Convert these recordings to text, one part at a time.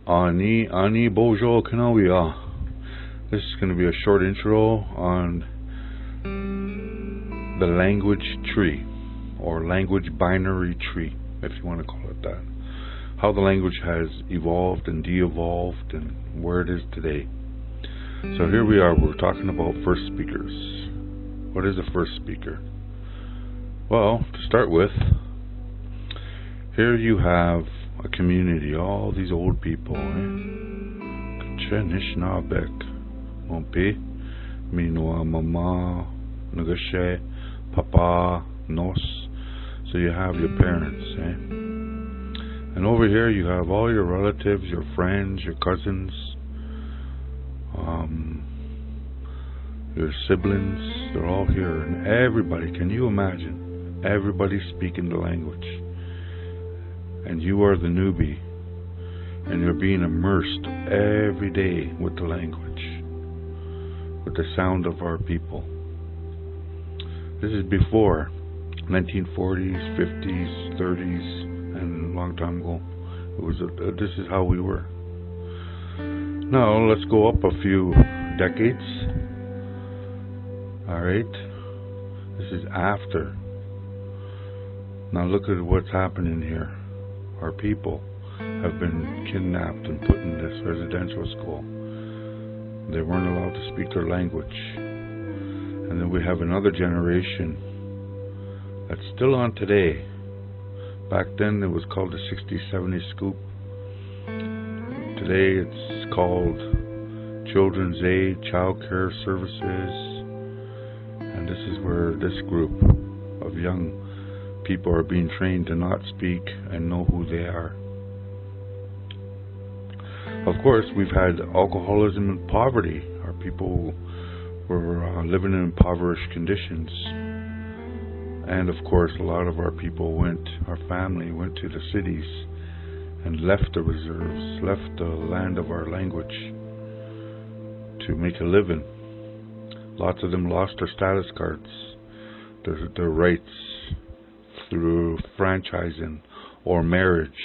Ani Bojo Kanawia. This is going to be a short intro on the language tree, or language binary tree, if you want to call it that. How the language has evolved and de-evolved and where it is today. So here we are, we're talking about first speakers. What is a first speaker? Well, to start with, here you have a community, all these old people, Anishinaabemowin Mtig, Mama, Nagashe, Papa, Nos. So you have your parents, And over here you have all your relatives, your friends, your cousins, your siblings. They're all here, and everybody, can you imagine? Everybody speaking the language. And you are the newbie, and you're being immersed every day with the language, with the sound of our people. This is before 1940s, 50s, 30s, and a long time ago. It was this is how we were. Now let's go up a few decades. All right, this is after. Now look at what's happening here. Our people have been kidnapped and put in this residential school. They weren't allowed to speak their language. And then we have another generation that's still on today. Back then it was called the 60-70 scoop. Today it's called Children's Aid, Child Care Services. And this is where this group of young people are being trained to not speak and know who they are. Of course, we've had alcoholism and poverty. Our people were living in impoverished conditions. And of course, a lot of our people our family went to the cities and left the reserves, left the land of our language to make a living. Lots of them lost their status cards, their rights, through franchising or marriage,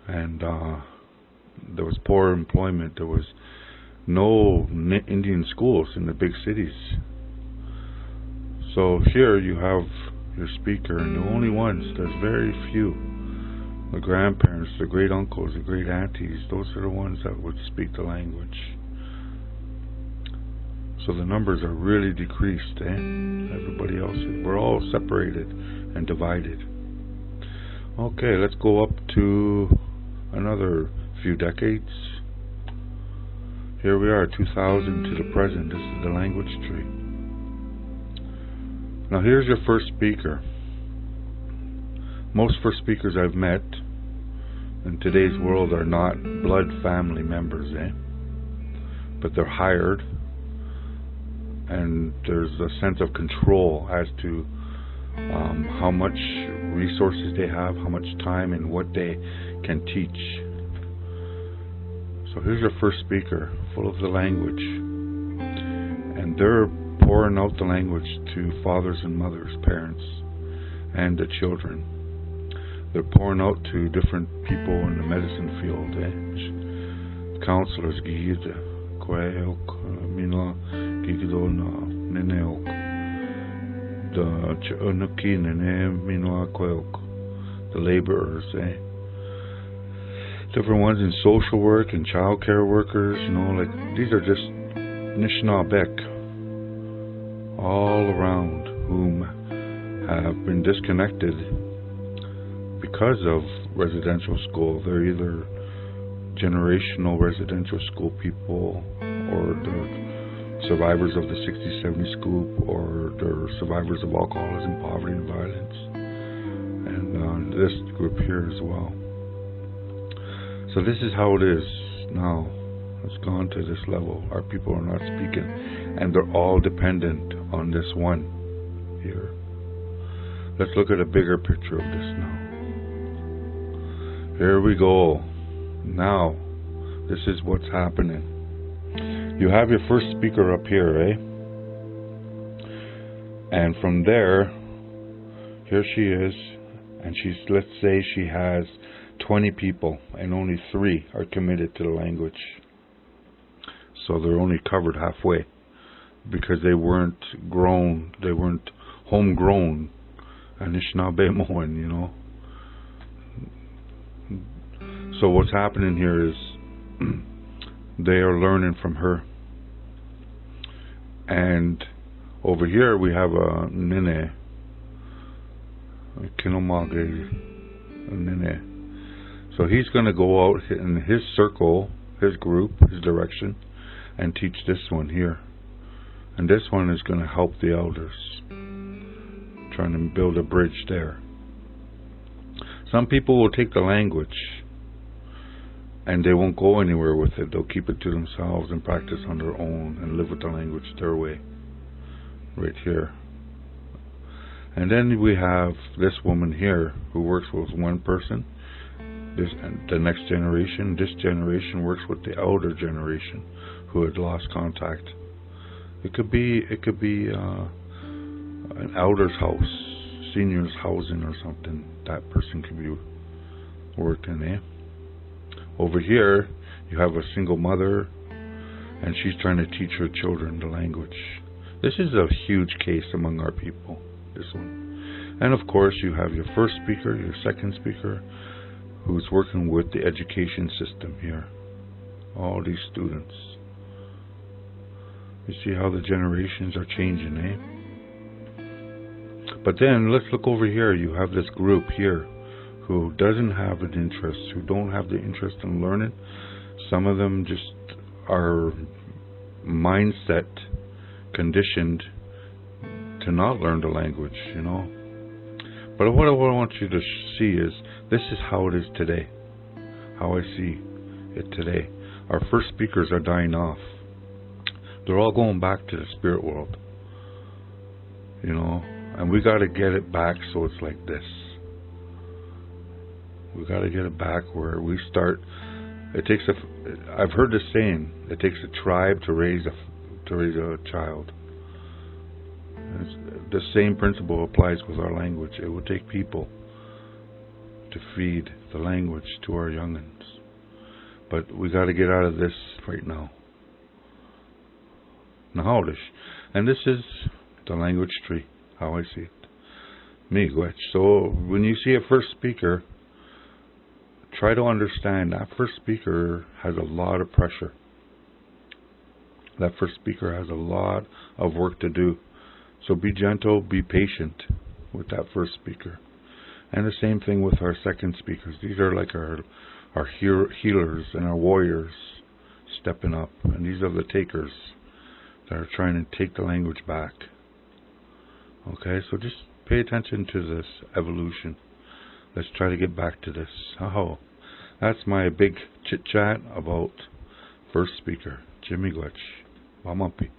and there was poor employment. There was no Indian schools in the big cities. So here you have your speaker, and the only ones, there's very few. The grandparents, the great uncles, the great aunties, those are the ones that would speak the language. So the numbers are really decreased, Everybody else, we're all separated and divided. Okay, let's go up to another few decades. Here we are, 2000 to the present. This is the language tree. Now here's your first speaker. Most first speakers I've met in today's world are not blood family members, But they're hired. And there's a sense of control as to how much resources they have, how much time, and what they can teach. So here's your first speaker, full of the language. And they're pouring out the language to fathers and mothers, parents, and the children. They're pouring out to different people in the medicine field, Counselors, the laborers, different ones in social work and child care workers, like these are just Anishinaabemowin all around, whom have been disconnected because of residential school. They're either generational residential school people, or they're survivors of the 60-70 scoop, or they're survivors of alcoholism, poverty, and violence. And this group here as well. So this is how it is now. It's gone to this level. Our people are not speaking, and they're all dependent on this one here. Let's look at a bigger picture of this now. Here we go. Now, this is what's happening. You have your first speaker up here, And from there, here she is, and let's say she has 20 people, and only 3 are committed to the language. So they're only covered halfway, because they weren't homegrown Anishinaabemowin, you know. So what's happening here is they are learning from her. And over here we have a Nene, Nene. So he's going to go out in his circle, his group, his direction, and teach this one here. And this one is going to help the elders, trying to build a bridge there. Some people will take the language and they won't go anywhere with it. They'll keep it to themselves and practice on their own and live with the language their way. Right here. And then we have this woman here who works with one person. The next generation. This generation works with the elder generation who had lost contact. It could be an elder's house, senior's housing or something. That person could be working, eh? Over here, you have a single mother, and she's trying to teach her children the language. This is a huge case among our people, this one. And of course, you have your first speaker, your second speaker, who's working with the education system here. All these students. You see how the generations are changing, eh? But then, let's look over here. You have this group here who doesn't have an interest, who don't have the interest in learning. Some of them just are mindset conditioned to not learn the language, you know. But what I want you to see is, this is how it is today. How I see it today. Our first speakers are dying off. They're all going back to the spirit world. You know, and we got to get it back so it's like this. We got to get it back where we start. I've heard this saying, it takes a tribe to raise a child. The same principle applies with our language. It will take people to feed the language to our youngins. But we got to get out of this right now. Nahaudish. And this is the language tree, how I see it. Miigwech. So when you see a first speaker, try to understand that first speaker has a lot of pressure. That first speaker has a lot of work to do. So be gentle, be patient with that first speaker. And the same thing with our second speakers. These are like our healers and our warriors stepping up. And these are the takers that are trying to take the language back. Okay, so just pay attention to this evolution. Let's try to get back to this. Oh, that's my big chit chat about first speaker, Jimmy Glitch. Wamapi.